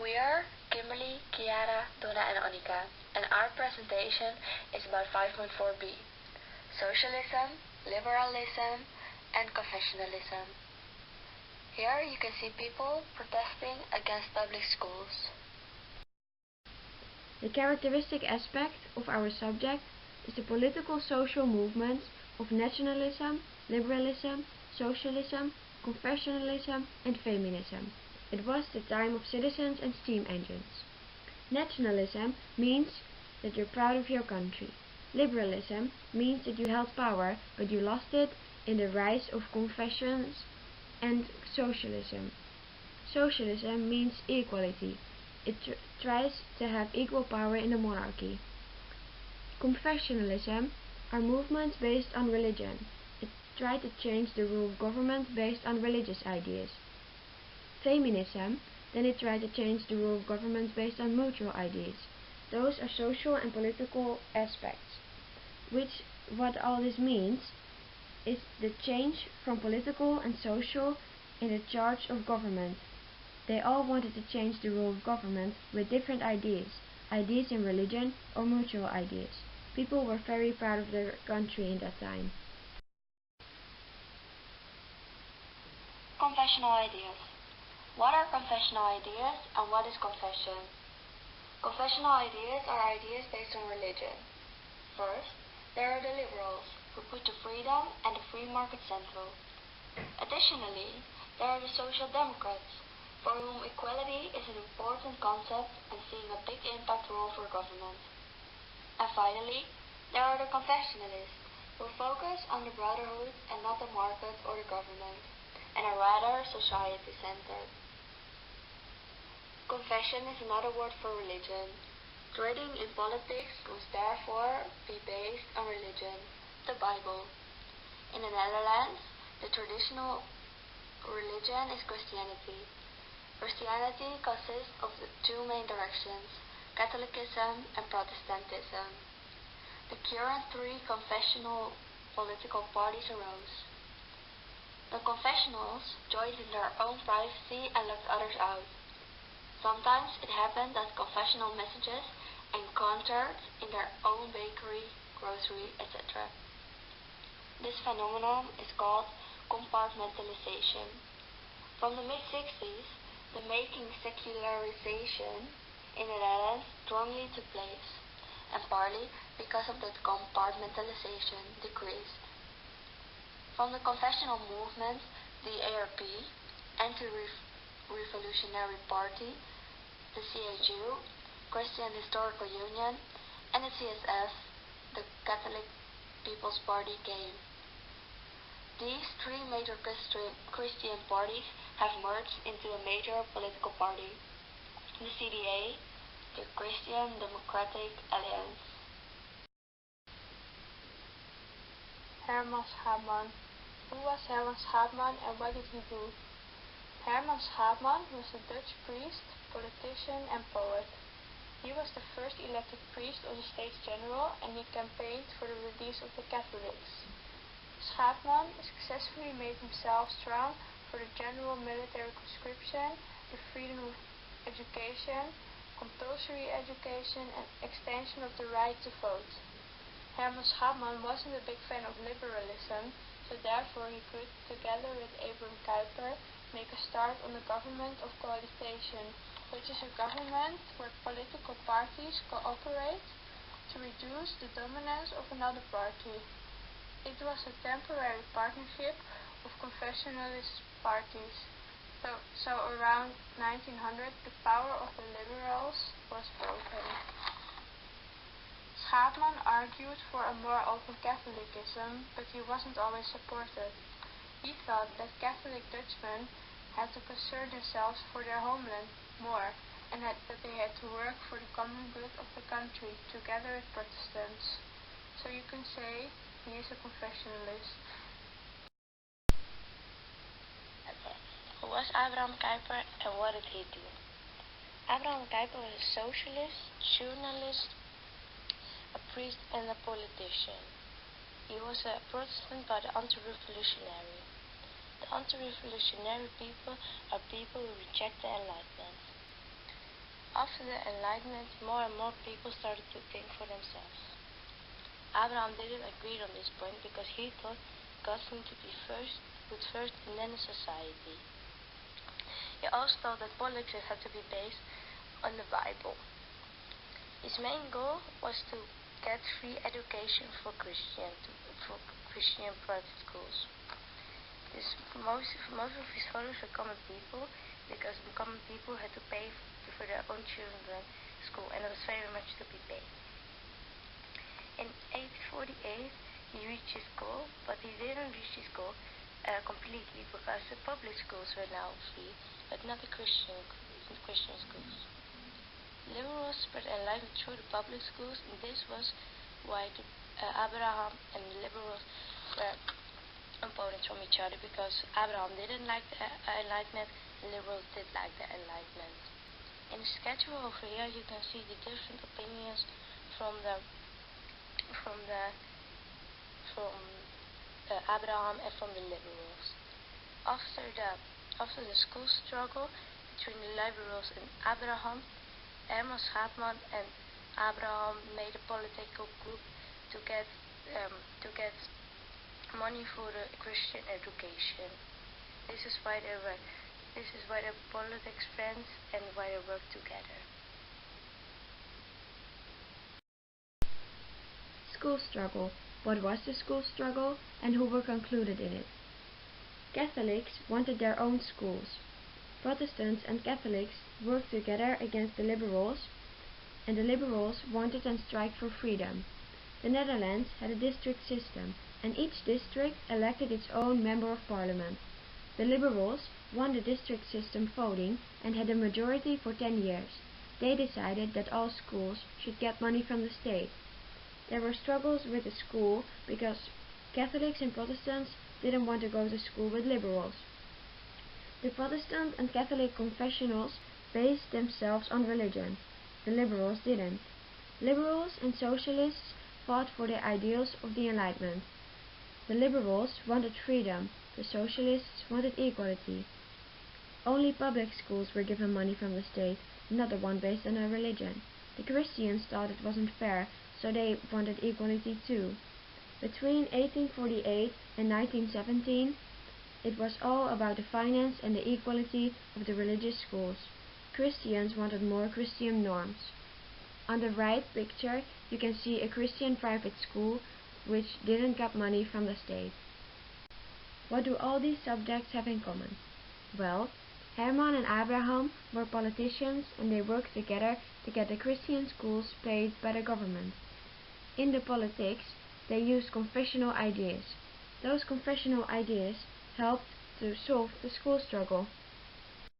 We are Kimberly, Kiara, Donna and Anika, and our presentation is about 5.4b, socialism, liberalism, and confessionalism. Here you can see people protesting against public schools. The characteristic aspect of our subject is the political social movements of nationalism, liberalism, socialism, confessionalism, and feminism. It was the time of citizens and steam engines. Nationalism means that you're proud of your country. Liberalism means that you held power, but you lost it in the rise of confessions and socialism. Socialism means equality. It tries to have equal power in the monarchy. Confessionalism are movements based on religion. It tried to change the rule of government based on religious ideas. Feminism, then it tried to change the rule of government based on mutual ideas. Those are social and political aspects. What all this means is the change from political and social in the charge of government. They all wanted to change the rule of government with different ideas in religion or mutual ideas. People were very proud of their country in that time. Confessional ideas. What are confessional ideas and what is confession? Confessional ideas are ideas based on religion. First, there are the liberals, who put the freedom and the free market central. Additionally, there are the social democrats, for whom equality is an important concept and seeing a big impact role for government. And finally, there are the confessionalists, who focus on the brotherhood and not the market or the government, and are rather society-centered. Confession is another word for religion. Trading in politics must therefore be based on religion, the Bible. In the Netherlands, the traditional religion is Christianity. Christianity consists of the two main directions, Catholicism and Protestantism. The current three confessional political parties arose. The confessionals joined in their own privacy and locked others out. Sometimes it happened that confessional messages encountered in their own bakery, grocery, etc. This phenomenon is called compartmentalization. From the mid-60s, the making secularization in the Netherlands strongly took place, and partly because of that compartmentalization decreased. From the confessional movements, the ARP, Anti-Revolutionary Party, the CHU, Christian Historical Union, and the CSF, the Catholic People's Party, came. These three major Christian parties have merged into a major political party, the CDA, the Christian Democratic Alliance. Herman Schaapman. Who was Herman Schaapman and what did he do? Herman Schaapman was a Dutch priest, politician and poet. He was the first elected priest of the States General and he campaigned for the release of the Catholics. Schaapman successfully made himself strong for the general military conscription, the freedom of education, compulsory education and extension of the right to vote. Herman Schaapman wasn't a big fan of liberalism, so therefore he could, together with Abraham Kuyper, make a start on the government of coalition, which is a government where political parties cooperate to reduce the dominance of another party. It was a temporary partnership of confessionalist parties. So around 1900 the power of the liberals was broken. Schaapman argued for a more open Catholicism, but he wasn't always supported. He thought that Catholic Dutchmen had to concern themselves for their homeland more, and that they had to work for the common good of the country, together with Protestants. So you can say he is a confessionalist. Okay. Who was Abraham Kuyper and what did he do? Abraham Kuyper was a socialist, journalist, a priest and a politician. He was a Protestant but anti-revolutionary. The anti-revolutionary people are people who reject the Enlightenment. After the Enlightenment, more and more people started to think for themselves. Abraham didn't agree on this point because he thought God seemed to be put first and then society. He also thought that politics had to be based on the Bible. His main goal was to get free education for Christian private schools. Most of his followers were common people, because the common people had to pay for their own children's school, and it was very much to be paid. In 1848, he reached his goal, but he didn't reach his goal completely, because the public schools were now free, but not the Christian schools. Liberals spread enlightenment through the public schools, and this was why Abraham and the liberals were opponents from each other, because Abraham didn't like the Enlightenment, and liberals did like the Enlightenment. In the schedule over here, you can see the different opinions from Abraham and from the liberals. After the school struggle between the liberals and Abraham, Amos Hartman and Abraham made a political group to get money for the Christian education. This is why they're politics friends and why they work together. School struggle. What was the school struggle, and who were concluded in it? Catholics wanted their own schools. Protestants and Catholics worked together against the liberals, and the liberals wanted and strike for freedom. The Netherlands had a district system, and each district elected its own member of parliament. The liberals won the district system voting and had a majority for 10 years. They decided that all schools should get money from the state. There were struggles with the school because Catholics and Protestants didn't want to go to school with liberals. The Protestant and Catholic confessionals based themselves on religion. The liberals didn't. Liberals and socialists fought for the ideals of the Enlightenment. The liberals wanted freedom, the socialists wanted equality. Only public schools were given money from the state, not the one based on a religion. The Christians thought it wasn't fair, so they wanted equality too. Between 1848 and 1917, it was all about the finance and the equality of the religious schools. Christians wanted more Christian norms. On the right picture, you can see a Christian private school which didn't get money from the state. What do all these subjects have in common? Well, Herman and Abraham were politicians, and they worked together to get the Christian schools paid by the government. In the politics, they used confessional ideas. Those confessional ideas helped to solve the school struggle.